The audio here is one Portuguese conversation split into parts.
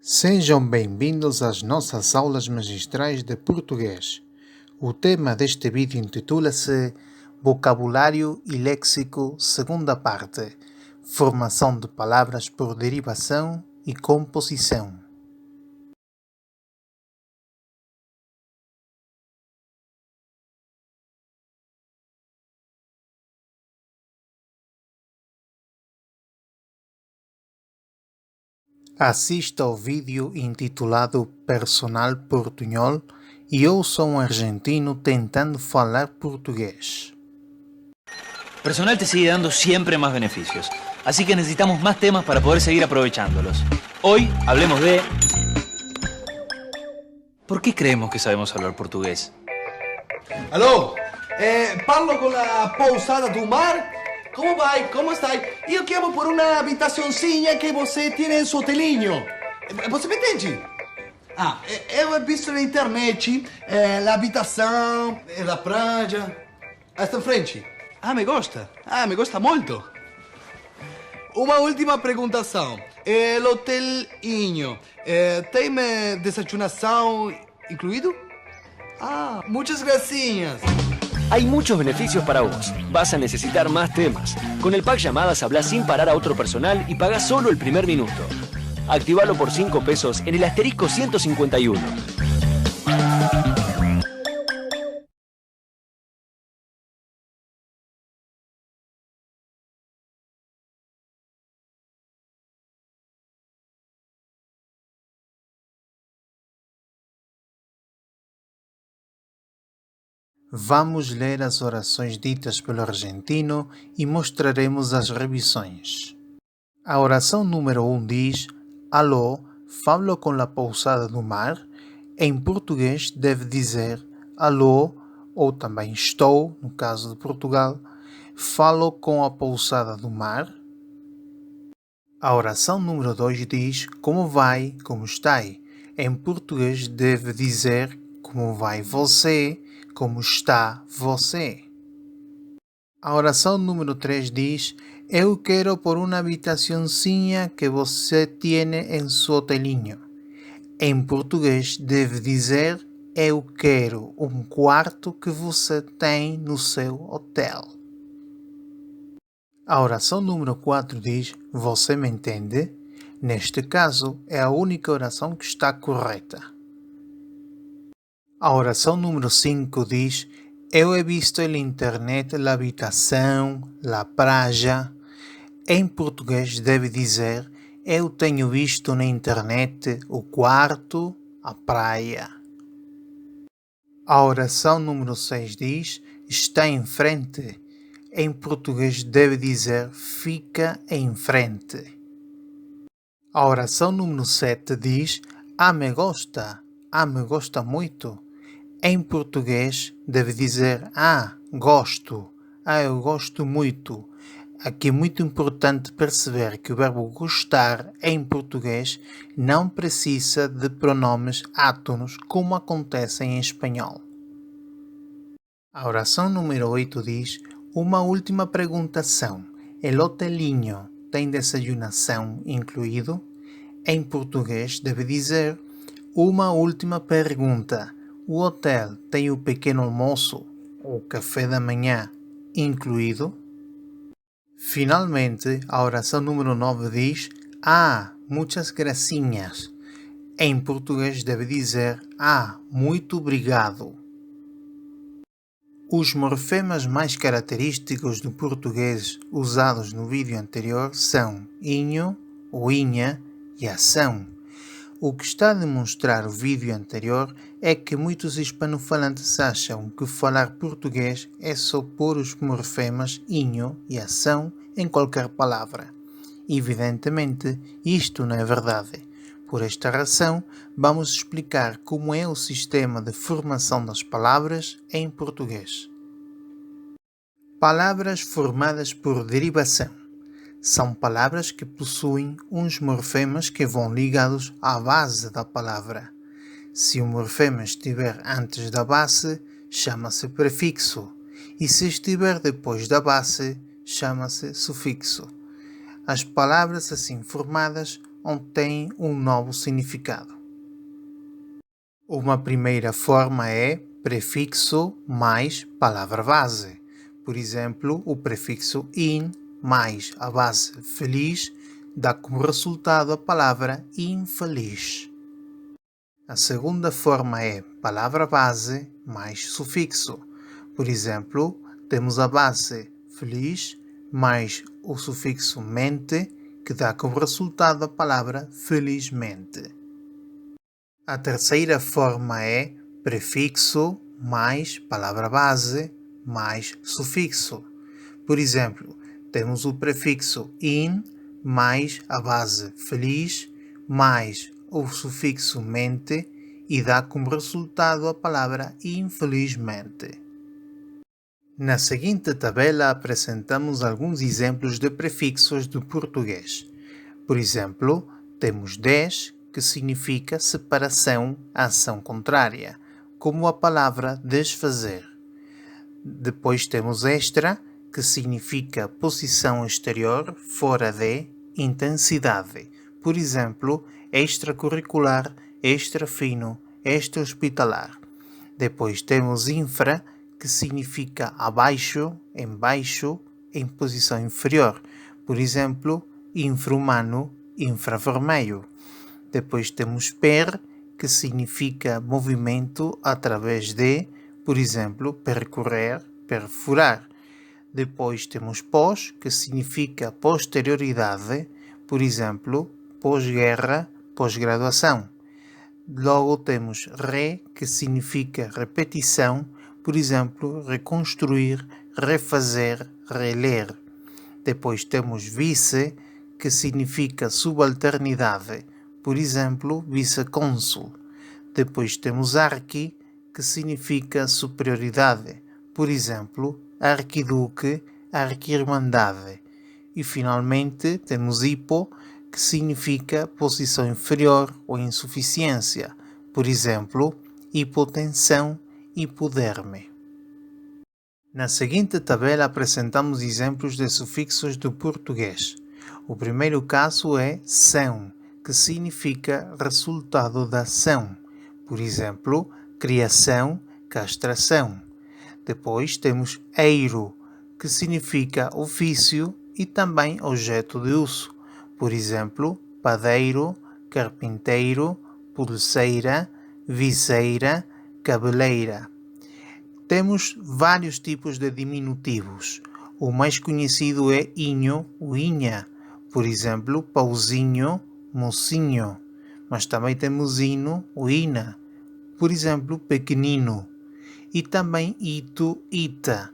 Sejam bem-vindos às nossas aulas magistrais de português. O tema deste vídeo intitula-se Vocabulário e Léxico, segunda parte, formação de palavras por derivação e composição. Assista ao vídeo intitulado Personal Portunhol e ouça um argentino tentando falar portugués. Personal te sigue dando siempre más beneficios, así que necesitamos más temas para poder seguir aprovechándolos. Hoy hablemos de... ¿Por qué creemos que sabemos hablar portugués? Alô, parlo con la pousada do mar? Como vai? Como stai? Io chiamo por una abitacionzinha che você tiene in suo hotelinho. Você me entende? Eu ho visto na internet l'abitação da praia. Esta in frente. Me gosta. Me gosta molto. Uma última perguntação. L'hotelinho tem desayunação incluído? Muchas gracias. Hay muchos beneficios para vos. Vas a necesitar más temas. Con el pack llamadas hablas sin parar a otro personal y pagás solo el primer minuto. Activalo por 5 pesos en el asterisco 151. Vamos ler as orações ditas pelo argentino e mostraremos as revisões. A oração número 1 diz: Alô, falo com la pousada do mar. Em português deve dizer alô, ou também estou, no caso de Portugal, falo com a pousada do mar. A oração número 2 diz: como vai, como está? Em português deve dizer como vai você, como está você. A oração número 3 diz: eu quero por uma habitacionzinha que você tiene em seu hotelinho. Em português deve dizer: eu quero um quarto que você tem no seu hotel. A oração número 4 diz: você me entende? Neste caso, é a única oração que está correta. A oração número 5 diz: eu he visto na internet la habitação, la praia. Em português deve dizer: eu tenho visto na internet o quarto, a praia. A oração número 6 diz: está em frente. Em português deve dizer: fica em frente. A oração número 7 diz: me gosta. Me gosta muito. Em português deve dizer: gosto. Eu gosto muito. Aqui é muito importante perceber que o verbo gostar em português não precisa de pronomes átonos como acontece em espanhol. A oração número 8 diz: uma última perguntação. El hotelinho tem desayunação incluído? Em português deve dizer: uma última pergunta. O hotel tem o pequeno almoço ou café da manhã incluído? Finalmente, a oração número 9 diz: muitas gracinhas. Em português deve dizer: muito obrigado. Os morfemas mais característicos do português usados no vídeo anterior são inho, ou inha e ação. O que está a demonstrar o vídeo anterior é que muitos hispanofalantes acham que falar português é só pôr os morfemas inho e ação em qualquer palavra. Evidentemente, isto não é verdade. Por esta razão, vamos explicar como é o sistema de formação das palavras em português. Palavras formadas por derivação. São palavras que possuem uns morfemas que vão ligados à base da palavra. Se o morfema estiver antes da base, chama-se prefixo, e se estiver depois da base, chama-se sufixo. As palavras assim formadas tem um novo significado. Uma primeira forma é prefixo mais palavra base. Por exemplo, o prefixo in mais a base feliz dá como resultado a palavra infeliz. A segunda forma é palavra base mais sufixo. Por exemplo, temos a base feliz mais o sufixo mente, que dá como resultado a palavra felizmente. A terceira forma é prefixo mais palavra base mais sufixo. Por exemplo, temos o prefixo in mais a base feliz mais o sufixo mente e dá como resultado a palavra infelizmente. Na seguinte tabela apresentamos alguns exemplos de prefixos do português. Por exemplo, temos des, que significa separação, ação contrária, como a palavra desfazer. Depois temos extra, que significa posição exterior, fora de, intensidade. Por exemplo, extracurricular, extrafino, extra-hospitalar. Depois temos infra, que significa abaixo, embaixo, em posição inferior. Por exemplo, infra-humano, infravermelho. Depois temos per, que significa movimento através de, por exemplo, percorrer, perfurar. Depois temos pós, que significa posterioridade, por exemplo, pós-guerra, pós-graduação. Logo temos re, que significa repetição, por exemplo, reconstruir, refazer, reler. Depois temos vice, que significa subalternidade, por exemplo, vice-cônsul. Depois temos arqui, que significa superioridade, por exemplo, arquiduque, arquirmandade. E finalmente temos hipo, que significa posição inferior ou insuficiência, por exemplo, hipotensão, hipoderme. Na seguinte tabela apresentamos exemplos de sufixos do português. O primeiro caso é são, que significa resultado da ação. Por exemplo, criação, castração. Depois temos eiro, que significa ofício e também objeto de uso. Por exemplo, padeiro, carpinteiro, pulseira, viseira, cabeleira. Temos vários tipos de diminutivos. O mais conhecido é inho ou inha. Por exemplo, pauzinho, mocinho. Mas também temos ino ou ina. Por exemplo, pequenino. E também ito, ita.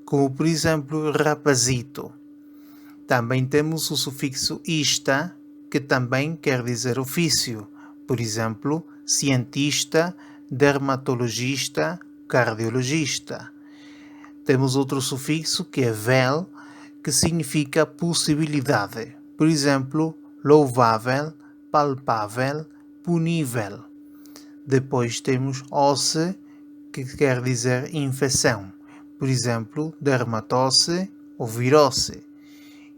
Como por exemplo, rapazito. Também temos o sufixo ista, que também quer dizer ofício. Por exemplo, cientista, dermatologista, cardiologista. Temos outro sufixo que é vel, que significa possibilidade. Por exemplo, louvável, palpável, punível. Depois temos osse, que quer dizer infecção. Por exemplo, dermatose ou virose.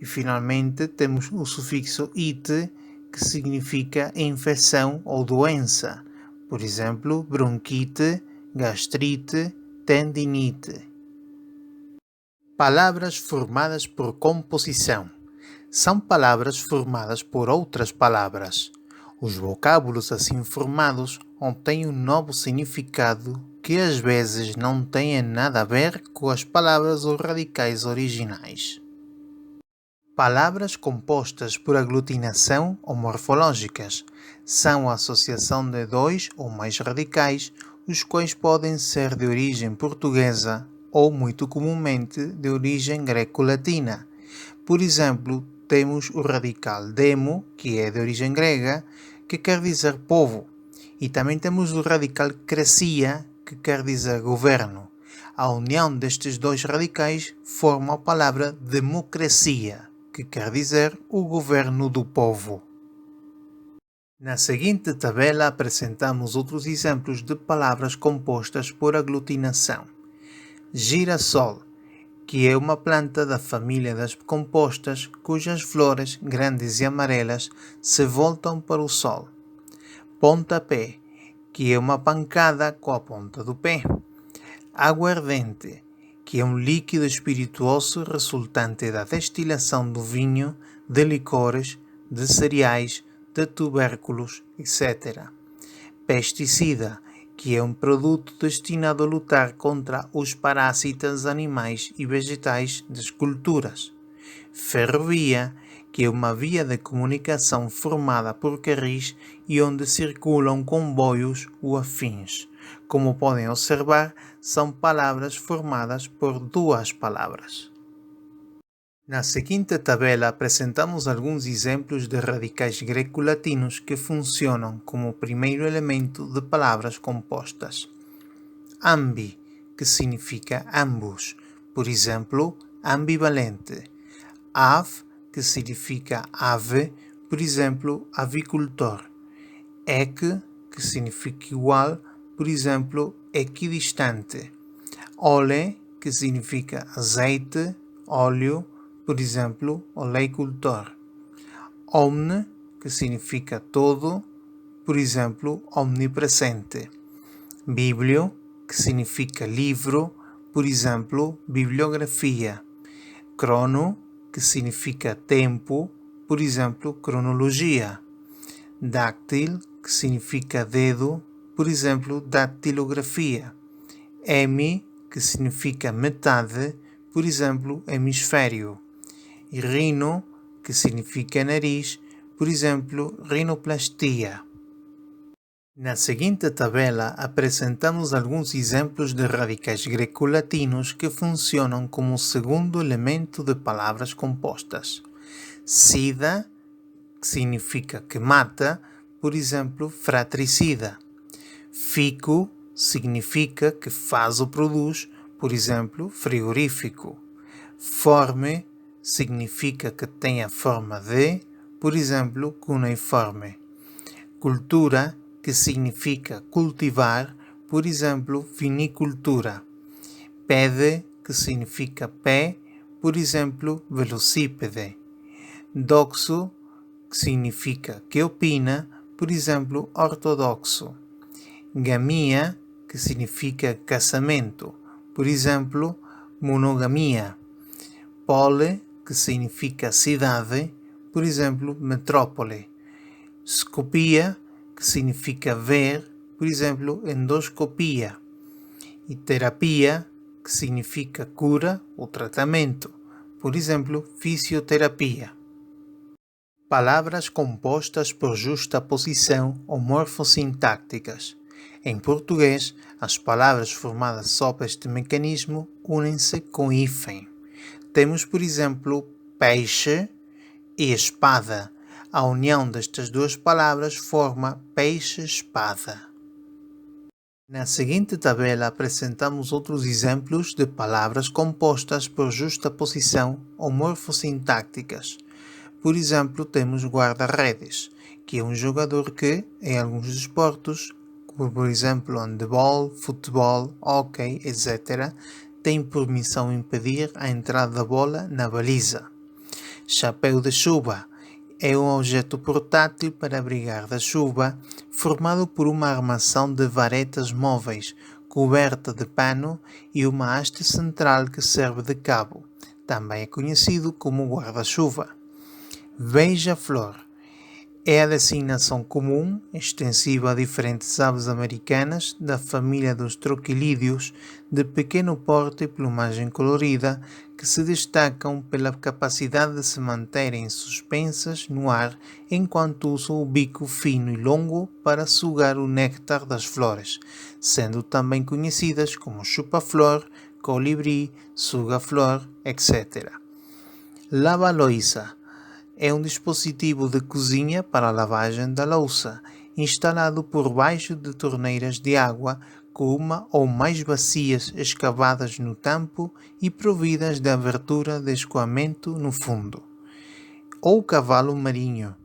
E finalmente temos o sufixo ite, que significa infecção ou doença. Por exemplo, bronquite, gastrite, tendinite. Palavras formadas por composição. São palavras formadas por outras palavras. Os vocábulos assim formados obtêm um novo significado que às vezes não tem nada a ver com as palavras ou radicais originais. Palavras compostas por aglutinação ou morfológicas são a associação de dois ou mais radicais, os quais podem ser de origem portuguesa ou, muito comumente, de origem greco-latina. Por exemplo, temos o radical demo, que é de origem grega, que quer dizer povo, e também temos o radical krasia, que quer dizer governo. A união destes dois radicais forma a palavra democracia, que quer dizer o governo do povo. Na seguinte tabela apresentamos outros exemplos de palavras compostas por aglutinação. Girassol, que é uma planta da família das compostas cujas flores, grandes e amarelas, se voltam para o sol. Pontapé, que é uma pancada com a ponta do pé. Aguardente, que é um líquido espirituoso resultante da destilação do vinho, de licores, de cereais, de tubérculos, etc. Pesticida, que é um produto destinado a lutar contra os parasitas animais e vegetais das culturas. Ferrovia, que é uma via de comunicação formada por carris e onde circulam comboios ou afins. Como podem observar, são palavras formadas por duas palavras. Na seguinte tabela apresentamos alguns exemplos de radicais greco-latinos que funcionam como primeiro elemento de palavras compostas. Ambi, que significa ambos, por exemplo, ambivalente. Av, que significa ave, por exemplo, avicultor. Ek, que significa igual, por exemplo, equidistante. Ole, que significa azeite, óleo, por exemplo, oleicultor. Omne, que significa todo, por exemplo, omnipresente. Biblio, que significa livro, por exemplo, bibliografia. Crono, que significa tempo, por exemplo, cronologia. Dáctil, que significa dedo, por exemplo, dactilografia. Hemi, que significa metade, por exemplo, hemisfério. E rino, que significa nariz, por exemplo, rinoplastia. Na seguinte tabela apresentamos alguns exemplos de radicais greco-latinos que funcionam como segundo elemento de palavras compostas. Sida, que significa que mata, por exemplo, fratricida. Fico significa que faz ou produz, por exemplo, frigorífico. Forme significa que tem a forma de, por exemplo, cuneiforme. Cultura, que significa cultivar, por exemplo, vinicultura. Pede, que significa pé, por exemplo, velocípede. Doxo, que significa que opina, por exemplo, ortodoxo. Gamia, que significa casamento, por exemplo, monogamia. Pole, que significa cidade, por exemplo, metrópole. Scopia, que significa ver, por exemplo, endoscopia. E terapia, que significa cura ou tratamento, por exemplo, fisioterapia. Palavras compostas por justaposição ou morfossintácticas. Em português, as palavras formadas sob este mecanismo unem-se com hífen. Temos, por exemplo, peixe e espada. A união destas duas palavras forma peixe-espada. Na seguinte tabela apresentamos outros exemplos de palavras compostas por justaposição ou morfossintácticas. Por exemplo, temos guarda-redes, que é um jogador que, em alguns desportos, como por exemplo handebol, futebol, hóquei, etc., tem por missão impedir a entrada da bola na baliza. Chapéu de chuva é um objeto portátil para abrigar da chuva, formado por uma armação de varetas móveis, coberta de pano e uma haste central que serve de cabo. Também é conhecido como guarda-chuva. Beija-flor é a designação comum, extensiva a diferentes aves americanas da família dos troquilídeos, de pequeno porte e plumagem colorida, que se destacam pela capacidade de se manterem suspensas no ar enquanto usam o bico fino e longo para sugar o néctar das flores, sendo também conhecidas como chupa-flor, colibri, suga-flor, etc. Lava-loiça é um dispositivo de cozinha para a lavagem da louça, instalado por baixo de torneiras de água com uma ou mais bacias escavadas no tampo e providas de abertura de escoamento no fundo. Ou cavalo marinho,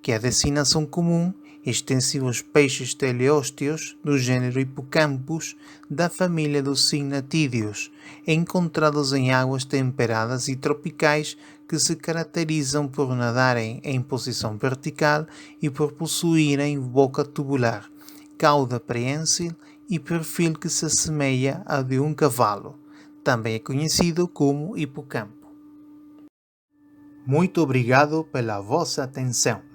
que é a designação comum extensivos peixes teleósteos do gênero Hippocampus da família dos cygnatídeos, encontrados em águas temperadas e tropicais que se caracterizam por nadarem em posição vertical e por possuírem boca tubular, cauda preensil e perfil que se assemelha ao de um cavalo. Também é conhecido como hipocampo. Muito obrigado pela vossa atenção.